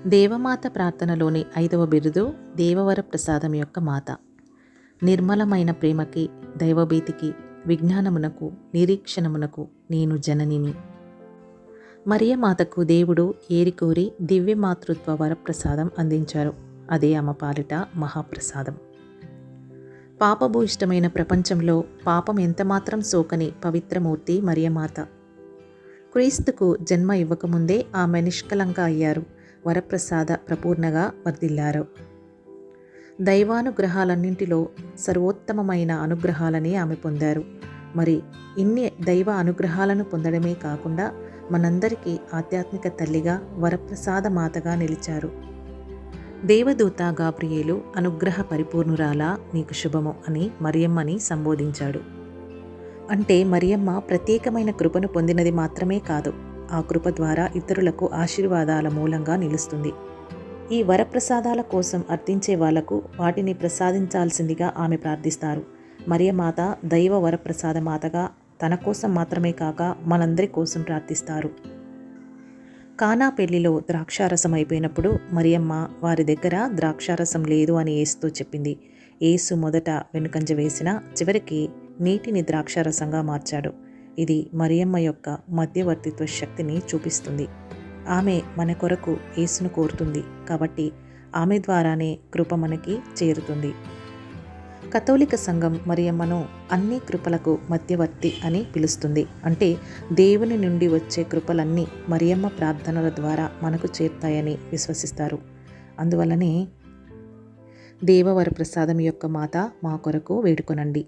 దేవమాత ప్రార్థనలోని 5వ బిరుదు దేవవర ప్రసాదం యొక్క మాత. నిర్మలమైన ప్రేమకి, దైవభీతికి, విజ్ఞానమునకు, నిరీక్షణమునకు నేను జననిని. మరియమాతకు దేవుడు ఏరికోరి దివ్య మాతృత్వ వరప్రసాదం అందించారు. అదే ఆమె పాలిట మహాప్రసాదం. పాపభూయిష్టమైన ప్రపంచంలో పాపం ఎంతమాత్రం సోకని పవిత్రమూర్తి మరియమాత. క్రీస్తుకు జన్మ ఇవ్వకముందే ఆమె నిష్కలంక అయ్యారు. వరప్రసాద ప్రపూర్ణగా వర్ధిల్లారు. దైవానుగ్రహాలన్నింటిలో సర్వోత్తమమైన అనుగ్రహాలని ఆమె పొందారు. మరి ఇన్ని దైవ అనుగ్రహాలను పొందడమే కాకుండా మనందరికీ ఆధ్యాత్మిక తల్లిగా, వరప్రసాద మాతగా నిలిచారు. దేవదూత గాబ్రియేలు అనుగ్రహ పరిపూర్ణురాలా నీకు శుభము అని మరియమ్మని సంబోధించాడు. అంటే మరియమ్మ ప్రత్యేకమైన కృపను పొందినది మాత్రమే కాదు, ఆ కృప ద్వారా ఇతరులకు ఆశీర్వాదాల మూలంగా నిలుస్తుంది. ఈ వరప్రసాదాల కోసం అర్థించే వాళ్లకు వాటిని ప్రసాదించాల్సిందిగా ఆమె ప్రార్థిస్తారు. మరియమాత దైవ వరప్రసాద మాతగా తన కోసం మాత్రమే కాక మనందరి కోసం ప్రార్థిస్తారు. కానా పెళ్లిలో ద్రాక్షారసం అయిపోయినప్పుడు మరియమ్మ వారి దగ్గర ద్రాక్షారసం లేదు అని యేసుతో చెప్పింది. యేసు మొదట వెనుకంజ వేసినా చివరికి నీటిని ద్రాక్షారసంగా మార్చాడు. ఇది మరియమ్మ యొక్క మధ్యవర్తిత్వ శక్తిని చూపిస్తుంది. ఆమె మన కొరకు యేసును కోరుతుంది కాబట్టి ఆమె ద్వారానే కృప మనకి చేరుతుంది. కథోలిక సంఘం మరియమ్మను అన్ని కృపలకు మధ్యవర్తి అని పిలుస్తుంది. అంటే దేవుని నుండి వచ్చే కృపలన్నీ మరియమ్మ ప్రార్థనల ద్వారా మనకు చేరుతాయని విశ్వసిస్తారు. అందువల్లనే దేవవర ప్రసాదం యొక్క మాత మా కొరకు వేడుకొనండి.